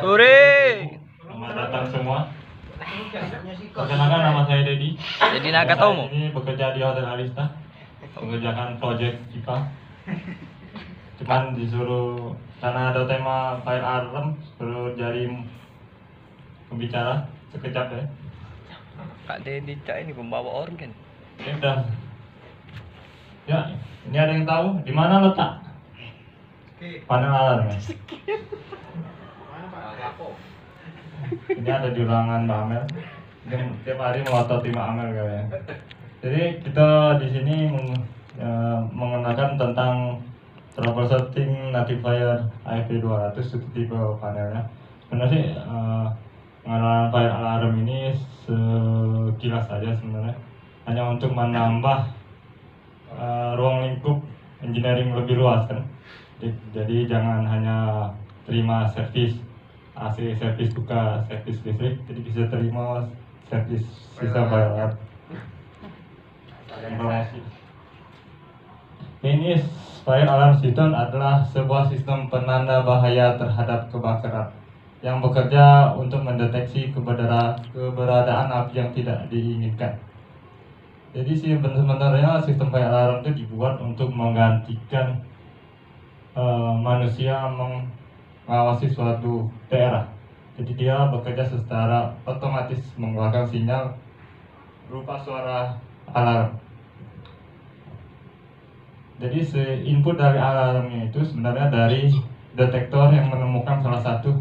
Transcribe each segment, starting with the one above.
Sore. Selamat datang semua. Perkenalkan, nama saya Dedi. Jadi Nagatomo. Saya ini bekerja di Hotel Arista, mengerjakan proyek IPA. Cuman disuruh karena ada tema fire alarm, suruh jadi pembicara sekejap ya. Kak Dedi Cak ini pembawa organ. Ini udah. Ya, ini ada yang tahu di mana letak panel alarmnya? Ini ada di ruangan Mbak Amel. Ini tiap hari melototi Mbak Amel kayaknya. Jadi kita di sini mengenalkan tentang troubleshooting Natifier AFP200 itu tipe panelnya. Sebenarnya sih pengenalan fire alarm ini sekilas saja sebenarnya, hanya untuk menambah ruang lingkup engineering lebih luas kan. Jadi jangan hanya terima servis AC, servis buka, servis listrik, jadi bisa terima servis sisa fire alarm. Informasi. Ini fire alarm system adalah sebuah sistem penanda bahaya terhadap kebakaran yang bekerja untuk mendeteksi keberadaan api yang tidak diinginkan. Jadi sebenarnya sistem fire alarm itu dibuat untuk menggantikan manusia mengawasi suatu daerah. Jadi dia bekerja secara otomatis mengeluarkan sinyal berupa suara alarm. Jadi input dari alarmnya itu sebenarnya dari detektor yang menemukan salah satu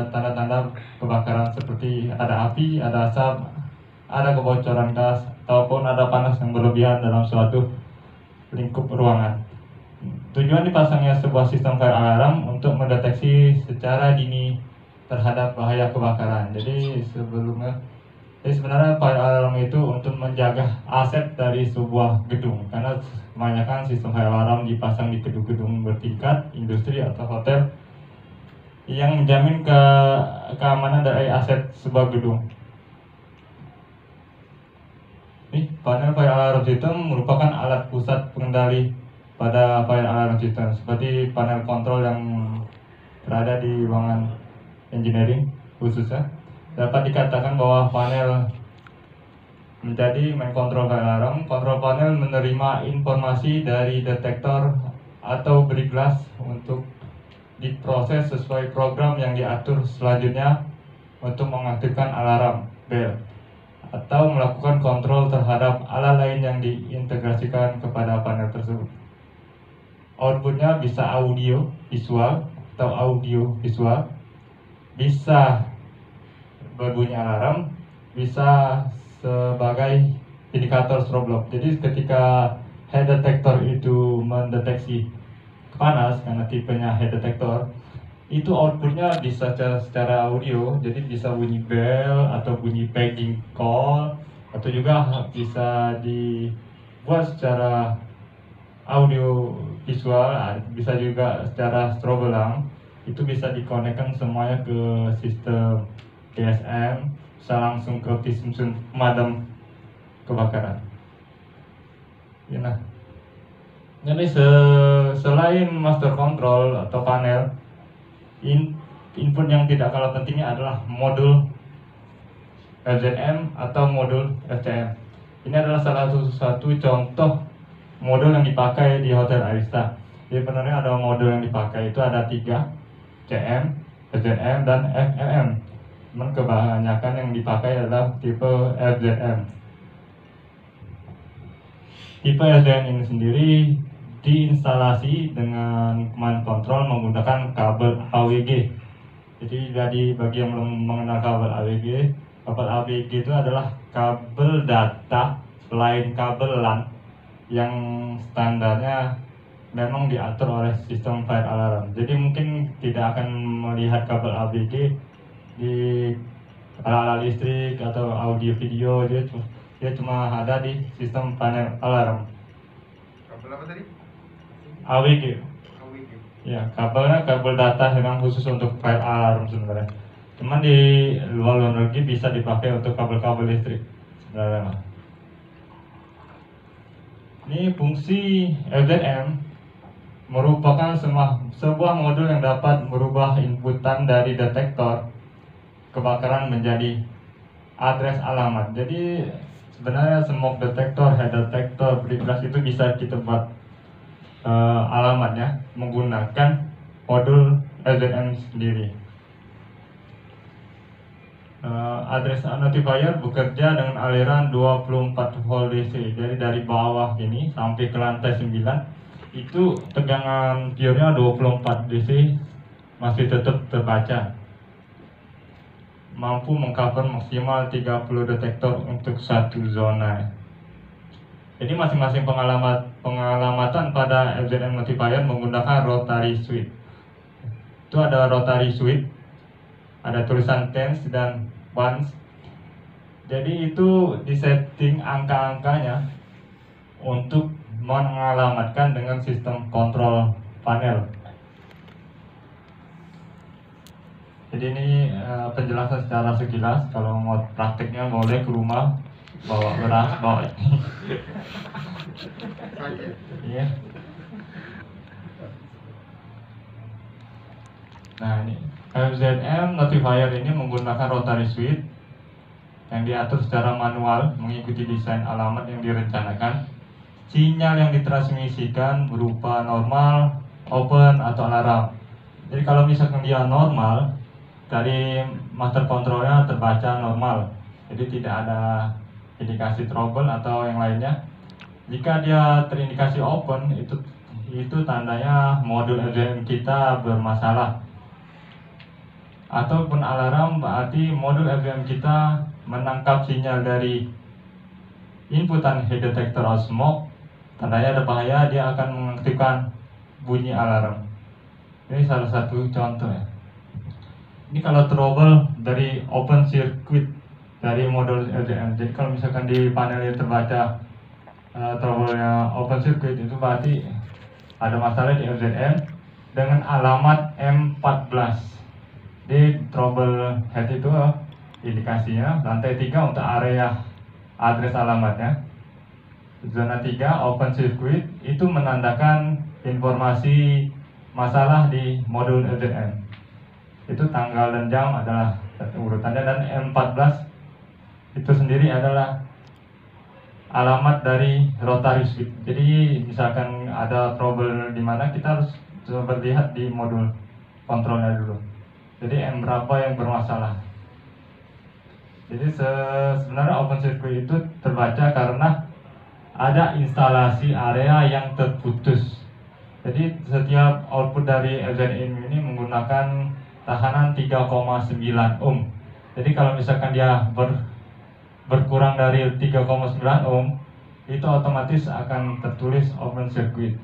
tanda-tanda kebakaran seperti ada api, ada asap, ada kebocoran gas, ataupun ada panas yang berlebihan dalam suatu lingkup ruangan. Tujuan dipasangnya sebuah sistem fire alarm untuk mendeteksi secara dini terhadap bahaya kebakaran. Jadi sebenarnya fire alarm itu untuk menjaga aset dari sebuah gedung, karena kebanyakan sistem fire alarm dipasang di gedung-gedung bertingkat, industri atau hotel yang menjamin keamanan dari aset sebuah gedung. Nih, panel fire alarm system merupakan alat pusat pengendali pada fire alarm system, seperti panel kontrol yang berada di ruangan engineering khususnya. Dapat dikatakan bahwa panel menjadi main kontrol fire alarm. Kontrol panel menerima informasi dari detektor atau beriklas untuk diproses sesuai program yang diatur selanjutnya untuk mengaktifkan alarm bell atau melakukan kontrol terhadap alat lain yang diintegrasikan kepada panel tersebut. Outputnya bisa audio visual atau audio visual, bisa berbunyi alarm, bisa sebagai indikator strobe lamp. Jadi ketika head detector itu mendeteksi panas karena tipenya head detector, itu outputnya bisa secara audio, jadi bisa bunyi bell atau bunyi paging call, atau juga bisa dibuat secara audio visual, bisa juga secara strobe lamp. Itu bisa dikonekkan semuanya ke sistem GSM, bisa langsung ke sistem pemadam kebakaran. Ya, nah, jadi selain master control atau panel, input yang tidak kalah pentingnya adalah modul FZM atau modul FCM. Ini adalah salah satu contoh modul yang dipakai di Hotel Arista. Jadi sebenarnya ada modul yang dipakai itu ada 3, CM, FZM, dan FMM. Cuman kebanyakan yang dipakai adalah tipe FZM. Tipe FZM ini sendiri diinstalasi dengan command control menggunakan kabel AWG. Jadi bagi yang belum mengenal kabel AWG itu adalah kabel data selain kabel LAN yang standarnya memang diatur oleh sistem fire alarm. Jadi mungkin tidak akan melihat kabel AWG di alat listrik atau audio video, dia cuma ada di sistem panel alarm. Kabel apa tadi? AWG. AWG. Ya, kabelnya kabel data memang khusus untuk fire alarm sebenarnya. Cuman di luar negeri bisa dipakai untuk kabel-kabel listrik sebenarnya. Ini fungsi FZM merupakan sebuah modul yang dapat merubah inputan dari detektor kebakaran menjadi address alamat. Jadi sebenarnya smoke detector, head detector, break glass itu bisa kita buat alamatnya menggunakan modul SZM sendiri. Address notifier bekerja dengan aliran 24 volt DC. Jadi dari bawah ini sampai ke lantai 9 itu tegangan pure-nya 24 DC masih tetap terbaca. Mampu mengcover maksimal 30 detektor untuk satu zona. Jadi masing-masing pengalamatan pada FZM notifier menggunakan rotary switch. Itu ada rotary switch, ada tulisan tens dan ones. Jadi itu disetting angka-angkanya untuk mengalamatkan dengan sistem kontrol panel. Jadi ini penjelasan secara sekilas. Kalau mau prakteknya boleh ke rumah bawa beras, bawa ini. Sakit. Iya. Nah ini FZM notifier ini menggunakan rotary switch yang diatur secara manual mengikuti desain alamat yang direncanakan. Sinyal yang ditransmisikan berupa normal, open, atau alarm. Jadi kalau misalkan dia normal, dari master controlnya terbaca normal, jadi tidak ada indikasi trouble atau yang lainnya. Jika dia terindikasi open, itu tandanya modul FZM kita bermasalah. Ataupun alarm berarti modul FZM kita menangkap sinyal dari inputan head detector or smoke, tandanya ada bahaya, dia akan mengaktifkan bunyi alarm. Ini salah satu contoh ya. Ini kalau trouble dari open circuit dari modul FZM. Jadi kalau misalkan di panel terbaca trouble-nya open circuit, itu berarti ada masalah di FZM dengan alamat M14. Di trouble head itu indikasinya lantai 3 untuk area address alamatnya. Zona 3 open circuit itu menandakan informasi masalah di modul FZM. Itu tanggal dan jam adalah urutannya, dan M14 itu sendiri adalah alamat dari rotary switch. Jadi misalkan ada trouble di mana, kita harus coba lihat di modul kontrolnya dulu. Jadi M berapa yang bermasalah. Jadi sebenarnya open circuit itu terbaca karena ada instalasi area yang terputus. Jadi setiap output dari FZM ini menggunakan tahanan 3,9 ohm. Jadi kalau misalkan dia berkurang dari 3,9 ohm, itu otomatis akan tertulis open circuit.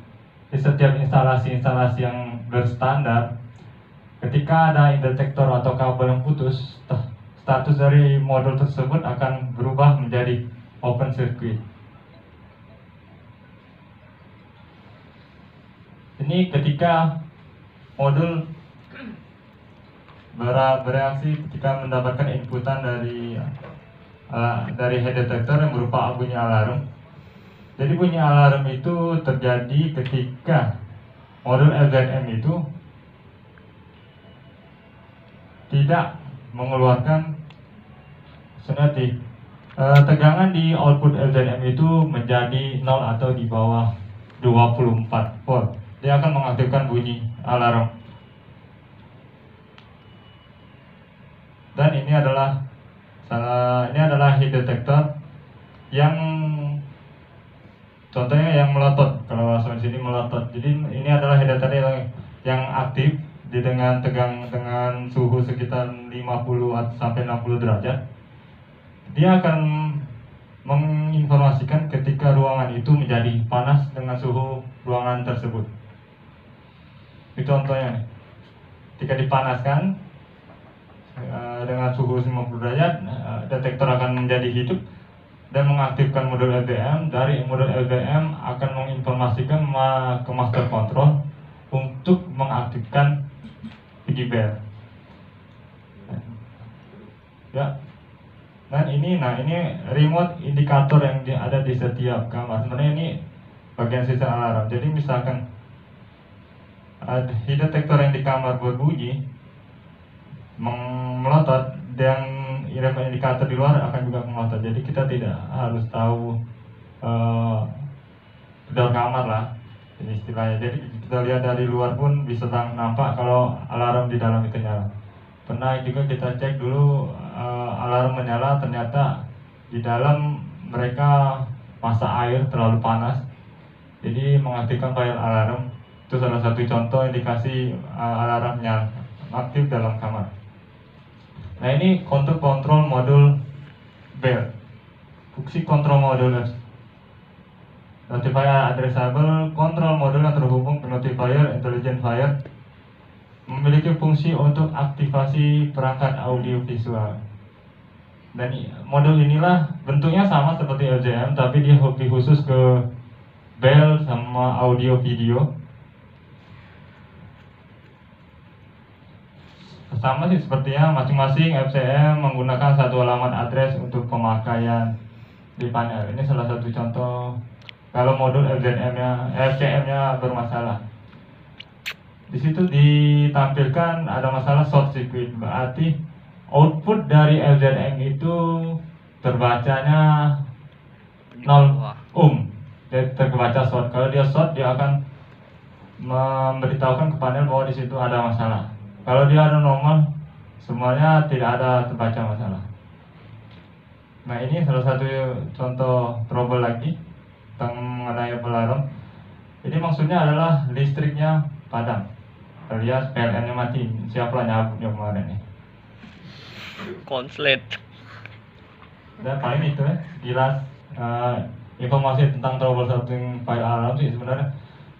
Di setiap instalasi yang berstandar, ketika ada detektor atau kabel yang putus, status dari modul tersebut akan berubah menjadi open circuit. Ini ketika modul bereaksi ketika mendapatkan inputan dari head detector yang berupa bunyi alarm. Jadi bunyi alarm itu terjadi ketika modul FZM itu tidak mengeluarkan senetik. Tegangan di output FZM itu menjadi 0 atau di bawah 24 volt. Dia akan mengaktifkan bunyi alarm. Dan ini adalah head detector yang contohnya yang melotot. Kalau di sini melotot. Jadi ini adalah head detector yang aktif dengan suhu sekitar 50 sampai 60 derajat. Dia akan menginformasikan ketika ruangan itu menjadi panas dengan suhu ruangan tersebut. Itu contohnya nih. Ketika dipanaskan dengan suhu 50 derajat, detektor akan menjadi hidup dan mengaktifkan modul FZM. Dari modul FZM akan menginformasikan ke master control untuk mengaktifkan piggyback. Ya. Dan ini remote indikator yang ada di setiap kamar. Sebenarnya ini bagian sistem alarm. Jadi misalkan heat detector yang di kamar berbunyi melotot, yang indikator di luar akan juga melotot. Jadi kita tidak harus tahu dalam kamar lah ini istilahnya. Jadi kita lihat dari luar pun bisa nampak kalau alarm di dalam itu nyala. Pernah juga kita cek dulu alarm menyala, ternyata di dalam mereka masak air terlalu panas, jadi mengaktifkan fire alarm. Itu salah satu contoh indikasi alarm nyala aktif dalam kamar. Nah ini untuk kontrol modul bell. Fungsi kontrol modul notifier addressable, kontrol modul yang terhubung ke notifier intelligent fire, memiliki fungsi untuk aktivasi perangkat audio visual. Dan modul inilah bentuknya sama seperti LJM, tapi dia lebih khusus ke bell sama audio video. Sama sih sepertinya, masing-masing FCM menggunakan satu alamat address untuk pemakaian di panel. Ini salah satu contoh kalau modul FCM-nya bermasalah. Di situ ditampilkan ada masalah short circuit, berarti output dari LZM itu terbacanya 0 ohm. Dia terbaca short. Kalau dia short, dia akan memberitahukan ke panel bahwa di situ ada masalah. Kalau dia ada normal, semuanya tidak ada terbaca masalah. Nah ini salah satu contoh trouble lagi tentang mengenai alarm. Jadi maksudnya adalah listriknya padam, alias PLN-nya mati. Siapa nyabutnya kemarin nih? Konslet. Dan paling itu ya, jelas informasi tentang troubleshooting fire alarm sih sebenarnya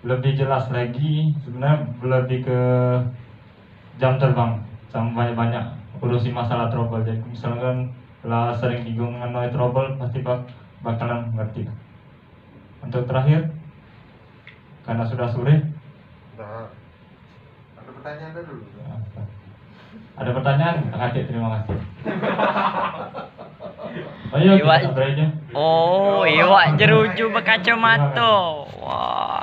lebih jelas lagi. Sebenarnya lebih ke jam terbang sama banyak urusi masalah trouble. Jadi misalkan lah sering bingung mengenai trouble, pasti bakalan ngerti. Untuk terakhir, karena sudah sore, Nah, ada pertanyaan dulu. ada pertanyaan? Kakak, terima kasih. Ayo kita Iwak. ngobrol aja. Oh, iwak jeruju berkacamata. Wah.